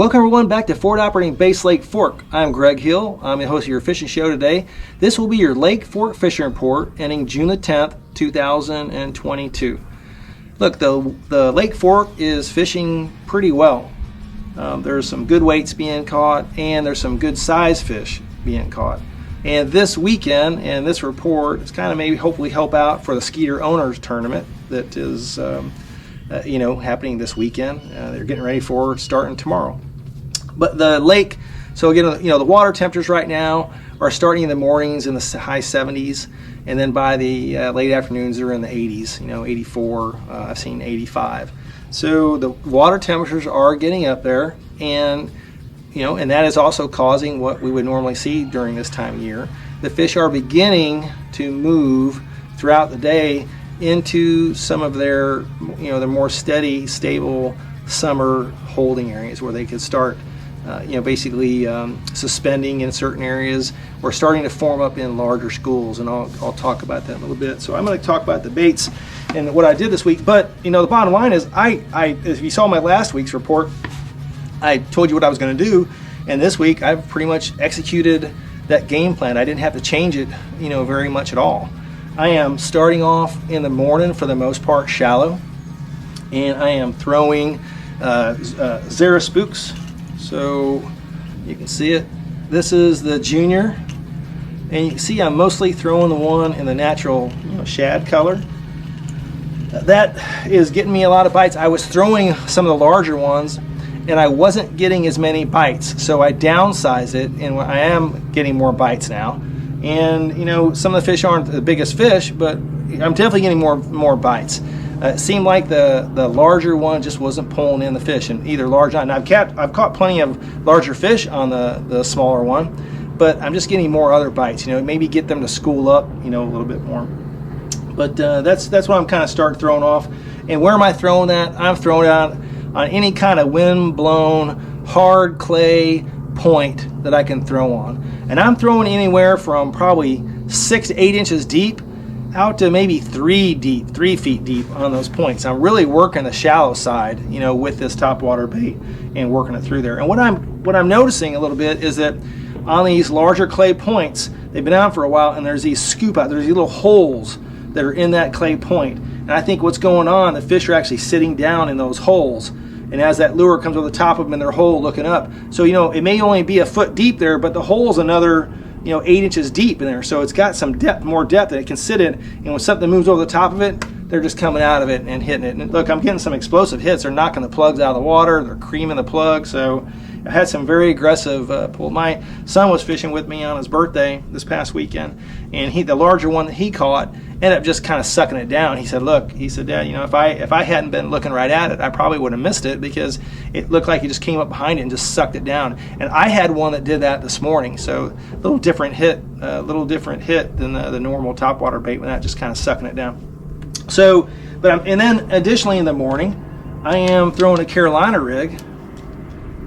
Welcome everyone back to Forward Operating Base Lake Fork. I'm Greg Hill. I'm the host of your fishing show today. This will be your Lake Fork fishing report ending June the 10th, 2022. Look, the Lake Fork is fishing pretty well. There's some good weights being caught and there's some good size fish being caught. And this weekend and this report is kind of maybe hopefully help out for the Skeeter Owners Tournament that is happening this weekend. They're getting ready for starting tomorrow. But the lake, so again, the water temperatures right now are starting in the mornings in the high 70s, and then by the late afternoons they're in the 80s, 84, I've seen 85. So the water temperatures are getting up there, and and that is also causing what we would normally see during this time of year. The fish are beginning to move throughout the day into some of their, their more steady, stable summer holding areas where they could start, basically suspending in certain areas or starting to form up in larger schools. And I'll talk about that in a little bit. So I'm going to talk about the baits and what I did this week. But, the bottom line is if you saw my last week's report, I told you what I was going to do. And this week I've pretty much executed that game plan. I didn't have to change it, very much at all. I am starting off in the morning for the most part shallow, and I am throwing Zara Spooks. So you can see it. This is the junior, and you can see I'm mostly throwing the one in the natural shad color. That is getting me a lot of bites. I was throwing some of the larger ones, and I wasn't getting as many bites, so I downsized it, and I am getting more bites now. And some of the fish aren't the biggest fish, but I'm definitely getting more bites. It seemed like the larger one just wasn't pulling in the fish, and either large or not. And I've caught plenty of larger fish on the smaller one, but I'm just getting more other bites. Maybe get them to school up, a little bit more. But that's what I'm kind of starting throwing off. And where am I throwing that? I'm throwing it out on any kind of wind-blown hard clay point that I can throw on. And I'm throwing anywhere from probably 6 to 8 inches deep out to maybe 3 feet deep on those points. I'm really working the shallow side, with this topwater bait and working it through there. And what I'm noticing a little bit is that on these larger clay points, they've been out for a while, and there's these scoop out, there's these little holes that are in that clay point. And I think what's going on, the fish are actually sitting down in those holes. And as that lure comes over the top of them in their hole looking up, so it may only be a foot deep there, but the hole's another 8 inches deep in there, so it's got some depth, more depth that it can sit in. And when something moves over the top of it, they're just coming out of it and hitting it. And look, I'm getting some explosive hits. They're knocking the plugs out of the water, they're creaming the plug. So I had some very aggressive pull. My son was fishing with me on his birthday this past weekend, and the larger one that he caught ended up just kind of sucking it down. He said, Dad, if I hadn't been looking right at it, I probably would have missed it, because it looked like he just came up behind it and just sucked it down. And I had one that did that this morning, so a little different hit than the normal topwater bait, when that just kind of sucking it down. So, and then additionally in the morning, I am throwing a Carolina rig,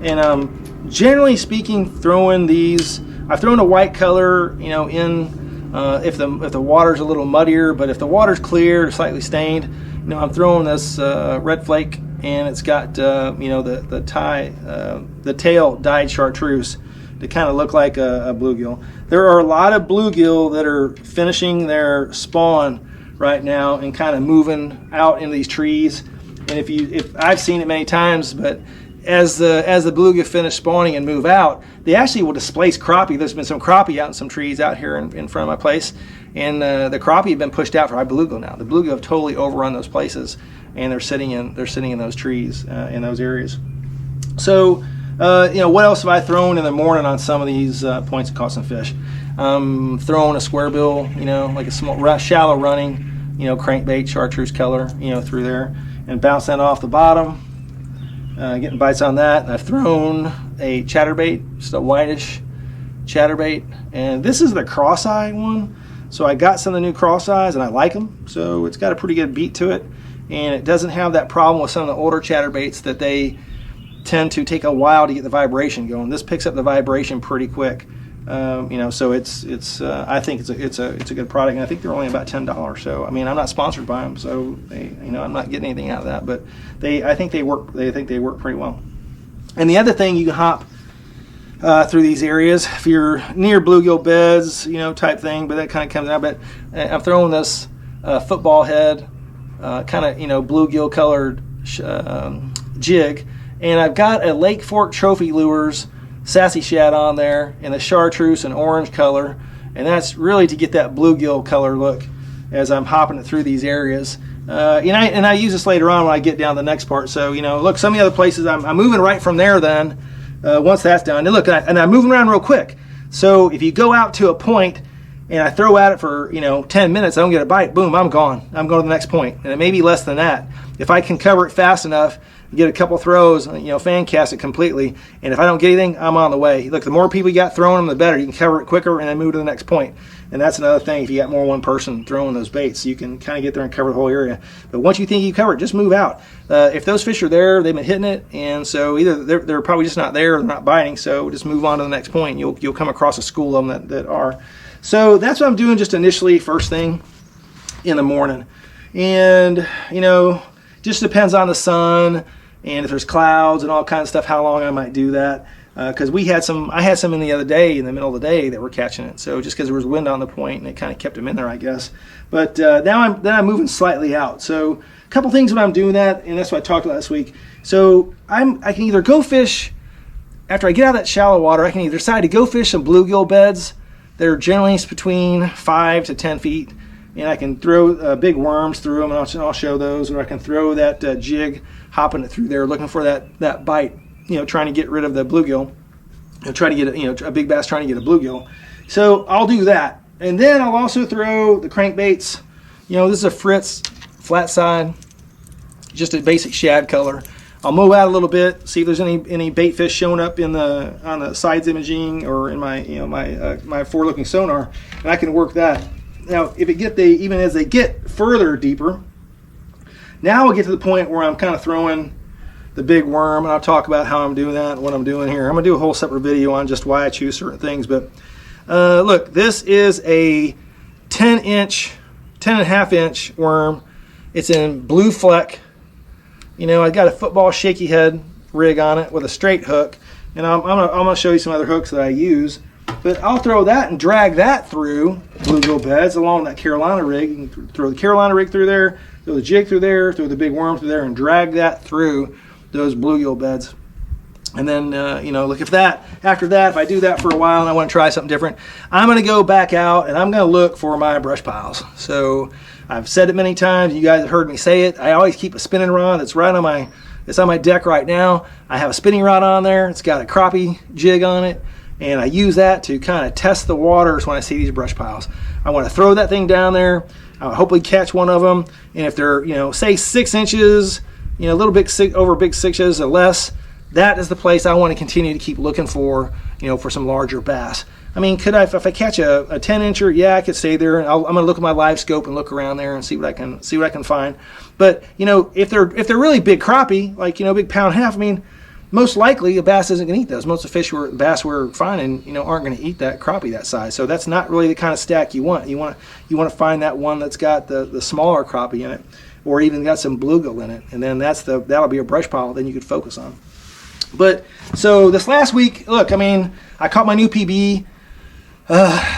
and generally speaking, throwing these. I've thrown a white color, if the water's a little muddier, but if the water's clear, slightly stained, I'm throwing this red flake, and it's got the tail dyed chartreuse to kind of look like a bluegill. There are a lot of bluegill that are finishing their spawn right now and kind of moving out into these trees. And if I've seen it many times, but as the bluegill finish spawning and move out, they actually will displace crappie. There's been some crappie out in some trees out here in front of my place, and the crappie have been pushed out for high bluegill now. The bluegill have totally overrun those places, and they're sitting in those trees in those areas. So what else have I thrown in the morning on some of these points that caught some fish? Throwing a square bill, like a small shallow running, crankbait chartreuse color, through there, and bounce that off the bottom. Getting bites on that. I've thrown a chatterbait, just a whitish chatterbait, and this is the cross-eye one. So I got some of the new cross-eyes, and I like them. So it's got a pretty good beat to it, and it doesn't have that problem with some of the older chatterbaits that they tend to take a while to get the vibration going. This picks up the vibration pretty quick. So it's I think it's a good product, and I think they're only about $10. So I'm not sponsored by them, so I'm not getting anything out of that, but I think they work pretty well. And the other thing, you can hop through these areas if you're near bluegill beds, type thing, but that kind of comes out. But I'm throwing this football head, kind of, bluegill colored jig, and I've got a Lake Fork Trophy Lures Sassy Shad on there in a chartreuse and orange color, and that's really to get that bluegill color look as I'm hopping it through these areas. And I use this later on when I get down to the next part. So, look, some of the other places I'm moving right from there then, once that's done. And look, and I'm moving around real quick. So if you go out to a point and I throw at it for, 10 minutes, I don't get a bite, boom, I'm gone. I'm going to the next point. And it may be less than that. If I can cover it fast enough, get a couple throws, fan cast it completely, and if I don't get anything, I'm on the way. Look, the more people you got throwing them, the better. You can cover it quicker and then move to the next point. And that's another thing. If you got more than one person throwing those baits, you can kind of get there and cover the whole area. But once you think you cover it, just move out. If those fish are there, they've been hitting it, and so either they're probably just not there or they're not biting, so just move on to the next point. You'll come across a school of them that are. So that's what I'm doing just initially, first thing in the morning. And, just depends on the sun, and if there's clouds and all kinds of stuff, how long I might do that. Because I had some in the other day, in the middle of the day, that were catching it. So just because there was wind on the point, and it kind of kept them in there, I guess. But now I'm moving slightly out. So a couple things when I'm doing that, and that's what I talked about last week. So I can either go fish after I get out of that shallow water. I can either decide to go fish some bluegill beds that are generally between 5 to 10 feet, and I can throw big worms through them, and I'll show those. Or I can throw that jig, hopping it through there, looking for that bite. Trying to get rid of the bluegill, try to get a big bass trying to get a bluegill. So I'll do that, and then I'll also throw the crankbaits. This is a Fritz flat side, just a basic shad color. I'll move out a little bit, see if there's any bait fish showing up on the sides imaging or in my my forward-looking sonar, and I can work that. Now, if even as they get further deeper, now we'll get to the point where I'm kind of throwing the big worm, and I'll talk about how I'm doing that and what I'm doing here. I'm going to do a whole separate video on just why I choose certain things. But look, this is a 10.5 inch worm. It's in Bkue Flek. I got a football shaky head rig on it with a straight hook, and I'm gonna show you some other hooks that I use. But I'll throw that and drag that through bluegill beds along that Carolina rig. You can throw the Carolina rig through there, throw the jig through there, throw the big worm through there, and drag that through those bluegill beds. And then look, after that, if I do that for a while and I want to try something different, I'm going to go back out and I'm going to look for my brush piles. So I've said it many times, you guys have heard me say it, I always keep a spinning rod that's it's on my deck right now. I have a spinning rod on there, it's got a crappie jig on it, and I use that to kind of test the waters when I see these brush piles. I want to throw that thing down there, I'll hopefully catch one of them, and if they're say 6 inches, a little bit over big 6 inches or less, that is the place I want to continue to keep looking for, for some larger bass. I mean, if I catch a 10-incher, yeah, I could stay there, and I'm going to look at my live scope and look around there and see what I can find. But if they're really big crappie, like big pound and a half, I mean, most likely a bass isn't going to eat those. Most of the bass we're finding, aren't going to eat that crappie that size. So that's not really the kind of stack you want. You want to find that one that's got the smaller crappie in it, or even got some bluegill in it, and then that'll be a brush pile then you could focus on. But so this last week, look, I mean, I caught my new PB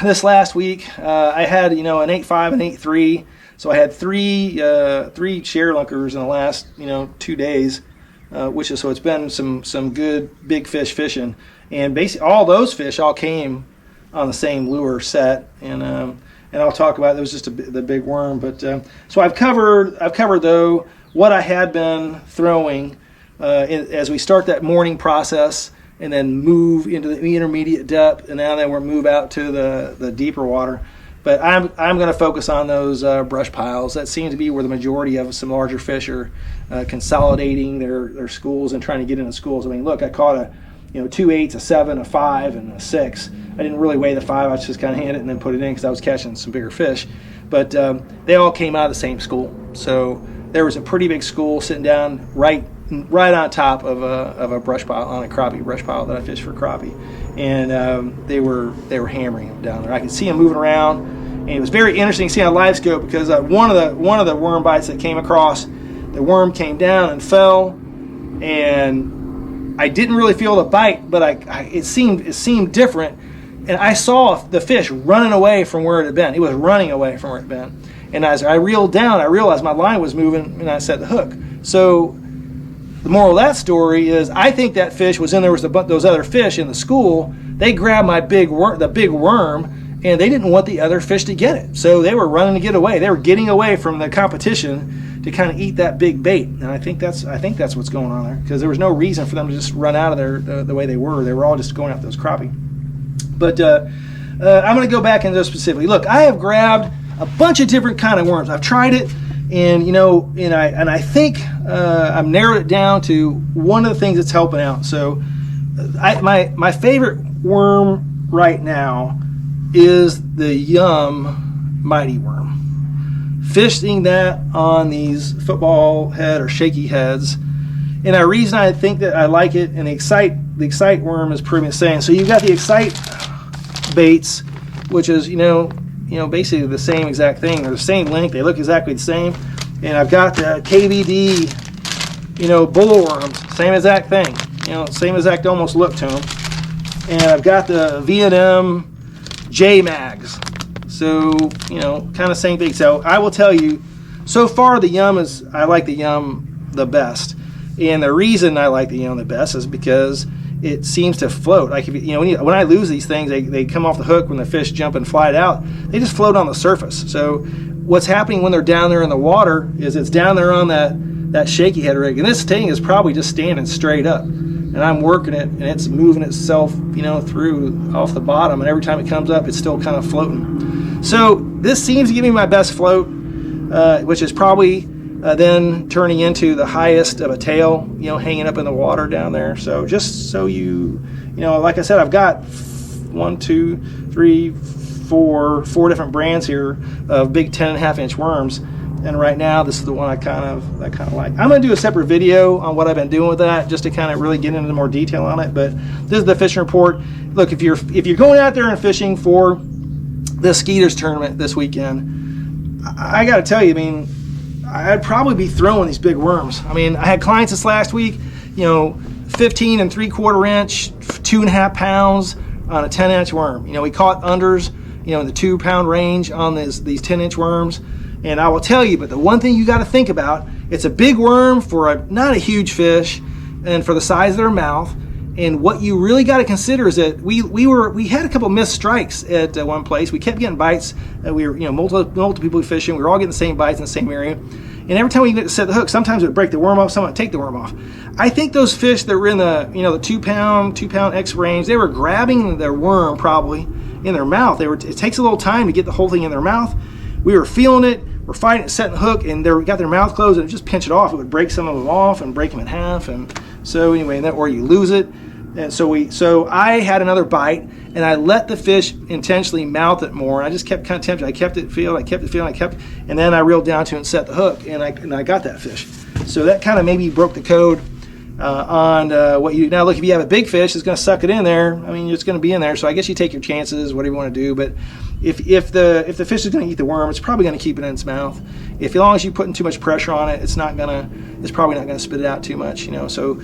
this last week. I had an 8.5 and 8.3, so I had three share lunkers in the last 2 days, so it's been some good big fish fishing, and basically all those fish all came on the same lure set, and I'll talk about it. It was just the big worm, but so I've covered though what I had been throwing as we start that morning process, and then move into the intermediate depth, and then we'll move out to the deeper water. But I'm going to focus on those brush piles. That seems to be where the majority of some larger fish are consolidating their schools and trying to get into schools. I mean, look, I caught a 2 8s, a 7, a 5, and a 6. I didn't really weigh the 5. I just kind of handed it and then put it in because I was catching some bigger fish. But they all came out of the same school. So there was a pretty big school sitting down right on top of a brush pile, on a crappie brush pile that I fished for crappie, and they were hammering them down there. I could see them moving around, and it was very interesting seeing a live scope because one of the worm bites that came across, the worm came down and fell, and I didn't really feel the bite, but it seemed different. And I saw the fish running away from where it had been. It was running away from where it had been. And as I reeled down, I realized my line was moving, and I set the hook. So the moral of that story is, I think that fish was in there. Was those other fish in the school. They grabbed the big worm, and they didn't want the other fish to get it. So they were running to get away. They were getting away from the competition to kind of eat that big bait. And I think that's what's going on there, because there was no reason for them to just run out of there the way they were. They were all just going after those crappie. But I'm going to go back into those specifically. Look, I have grabbed a bunch of different kind of worms. I've tried it, and I think I've narrowed it down to one of the things that's helping out. So my favorite worm right now is the Yum Mighty Worm. Fishing that on these football head or shaky heads. And the reason I think that I like it, and the Excite worm is proving the same. So you've got the Excite baits, which is basically the same exact thing. They're the same length. They look exactly the same. And I've got the KVD, bull worms, same exact thing. Same exact almost look to them. And I've got the V&M J mags. So kind of same thing. So I will tell you, so far I like the Yum the best. And the reason I like the Yum the best is because it seems to float. Like when I lose these things, they come off the hook when the fish jump and fly it out. They just float on the surface. So what's happening when they're down there in the water is it's down there on that shaky head rig, and this thing is probably just standing straight up. And I'm working it, and it's moving itself, through off the bottom. And every time it comes up, it's still kind of floating. So this seems to give me my best float, which is probably then turning into the highest of a tail, hanging up in the water down there. So just so like I said, I've got 1, 2, 3, 4 different brands here of big 10.5-inch worms. And right now, this is the one I kind of like. I'm going to do a separate video on what I've been doing with that, just to kind of really get into more detail on it. But this is the fishing report. Look, if you're going out there and fishing for the Skeeters tournament this weekend, I got to tell you, I'd probably be throwing these big worms. I had clients this last week, 15 and 3/4 inch, 2.5 pounds on a 10-inch worm. We caught unders, in the 2-pound range on these 10-inch worms. And I will tell you, but the one thing you got to think about, it's a big worm for not a huge fish, and for the size of their mouth. And what you really got to consider is that we had a couple missed strikes at one place. We kept getting bites. We were multiple people fishing. We were all getting the same bites in the same area. And every time we get to set the hook, sometimes it would break the worm off. Sometimes it would take the worm off. I think those fish that were in the the 2-pound X range, they were grabbing their worm probably in their mouth. It takes a little time to get the whole thing in their mouth. We were feeling it. We're fighting it, setting the hook, and they got their mouth closed, and it just pinch it off. It would break some of them off and break them in half. And so anyway, or you lose it. And so I had another bite, and I let the fish intentionally mouth it more. And I just kept kind of tempted. I kept it feeling, and then I reeled down to it and set the hook, and I got that fish. So that kind of maybe broke the code on what you now. Look, if you have a big fish, it's going to suck it in there. It's going to be in there. So I guess you take your chances, whatever you want to do. But if the fish is going to eat the worm, it's probably going to keep it in its mouth. As long as you're putting too much pressure on it, it's probably not going to spit it out too much. So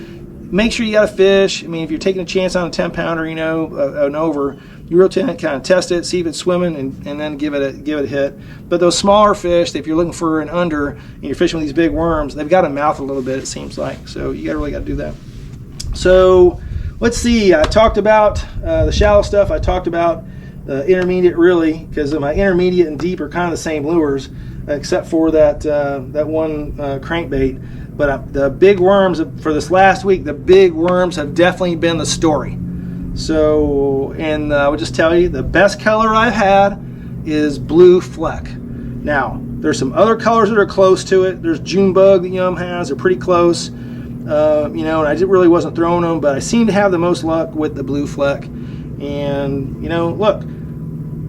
make sure you got a fish. If you're taking a chance on a 10-pounder, and over, you really kind of test it, see if it's swimming, and then give it a hit. But those smaller fish, if you're looking for an under, and you're fishing with these big worms, they've got to mouth a little bit, it seems like. So you really got to do that. So let's see. I talked about the shallow stuff. I talked about the intermediate, really, because my intermediate and deep are kind of the same lures, except for that one crankbait. But the big worms for this last week, the big worms have definitely been the story. So, and I would just tell you, the best color I've had is Bkue Flek. Now, there's some other colors that are close to it. There's Junebug that Yum has. They're pretty close. And I really wasn't throwing them, but I seem to have the most luck with the Bkue Flek. And, look,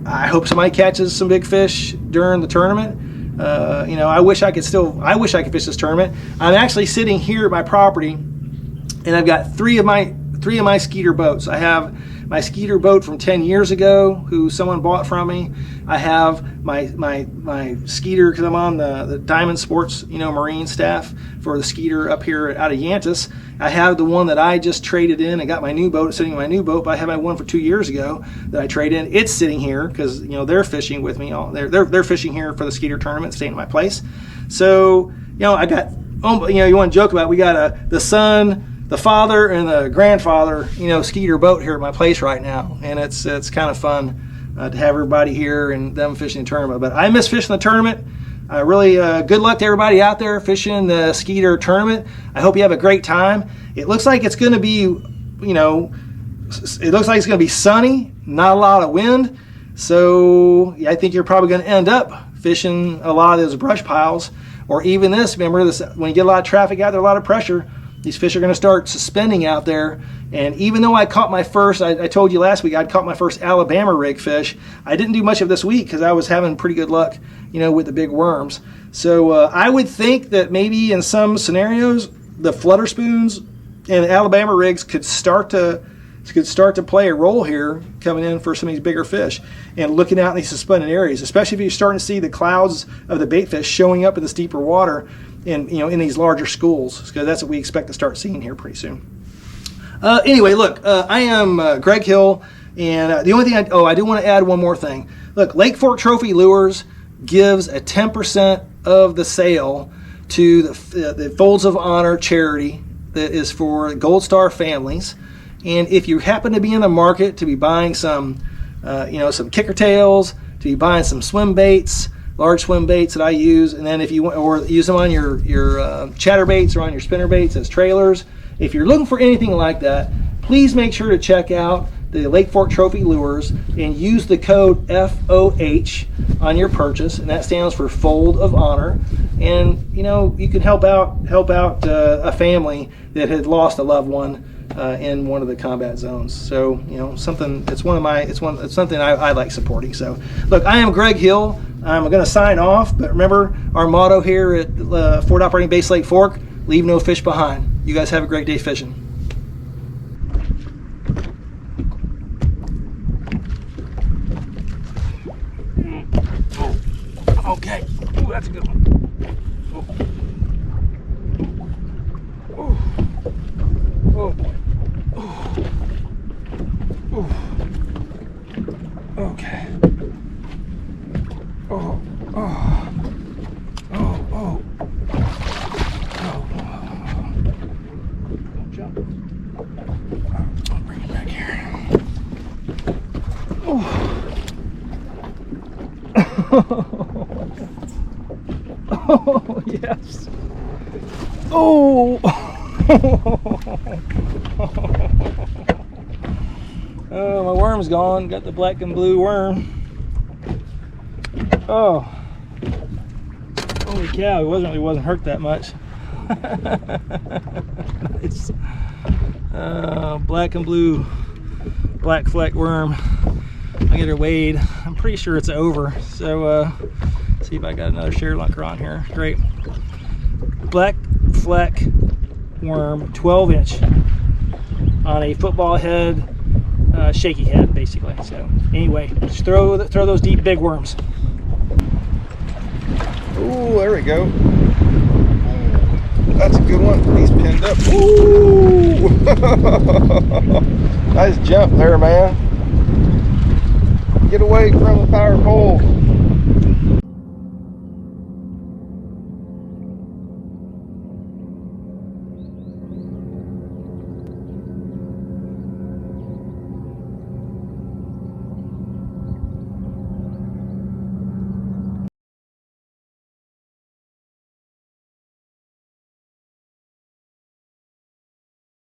I hope somebody catches some big fish during the tournament. I wish I could fish this tournament. I'm actually sitting here at my property, and I've got three of my Skeeter boats. I have my Skeeter boat from 10 years ago, who someone bought from me. I have my Skeeter, because I'm on the Diamond Sports, Marine staff for the Skeeter up here out of Yantis. I have the one that I just traded in and got my new boat. It's sitting in my new boat, but I have my one for 2 years ago that I traded in. It's sitting here because they're fishing with me. They're fishing here for the Skeeter tournament, staying at my place. So I got you want to joke about it, we got the son, the father, and the grandfather Skeeter boat here at my place right now, and it's kind of fun to have everybody here and them fishing the tournament. But I miss fishing the tournament. Really good luck to everybody out there fishing the Skeeter tournament. I hope you have a great time. It looks like it's going to be, sunny, not a lot of wind. So I think you're probably going to end up fishing a lot of those brush piles, or even this. Remember this, when you get a lot of traffic out there, a lot of pressure, these fish are going to start suspending out there. And even though I caught my first, I told you last week, I'd caught my first Alabama rig fish, I didn't do much of this week because I was having pretty good luck, with the big worms. So I would think that maybe in some scenarios, the flutter spoons and Alabama rigs could start to play a role here, coming in for some of these bigger fish and looking out in these suspended areas, especially if you're starting to see the clouds of the bait fish showing up in this deeper water and in these larger schools, because that's what we expect to start seeing here pretty soon. Anyway, look, I am Greg Hill, and the only thing I do want to add one more thing. Look, Lake Fork Trophy Lures gives a 10% of the sale to the Folds of Honor charity that is for Gold Star families. And if you happen to be in the market to be buying some kicker tails, to be buying some swim baits, large swim baits that I use, and then if you want, or use them on your chatter baits or on your spinner baits as trailers, if you're looking for anything like that, please make sure to check out the Lake Fork Trophy Lures and use the code FOH on your purchase, and that stands for Fold of Honor. And you can help out a family that had lost a loved one in one of the combat zones. So something, it's something I like supporting. So look, I am Greg Hill. I'm going to sign off, but remember our motto here at Forward Operating Base Lake Fork: leave no fish behind. You guys have a great day fishing. Okay. Ooh, that's a good one. Oh, oh boy. Oh. Okay. Oh. Oh. Oh. Oh. Oh. Don't jump. I'll bring it back here. Oh. Oh, yes. Oh. Oh, my worm's gone. Got the black and blue worm. Oh. Holy cow, it wasn't hurt that much. Nice. Black and blue Bkue Flek worm. I get her weighed. I'm pretty sure it's over. So see if I got another share lunker on here. Great. Bkue Flek worm, 12-inch on a football head, shaky head, basically. So anyway, just throw those deep big worms. Ooh, there we go. That's a good one. He's pinned up. Ooh. Nice jump there, man. Get away from the power pole.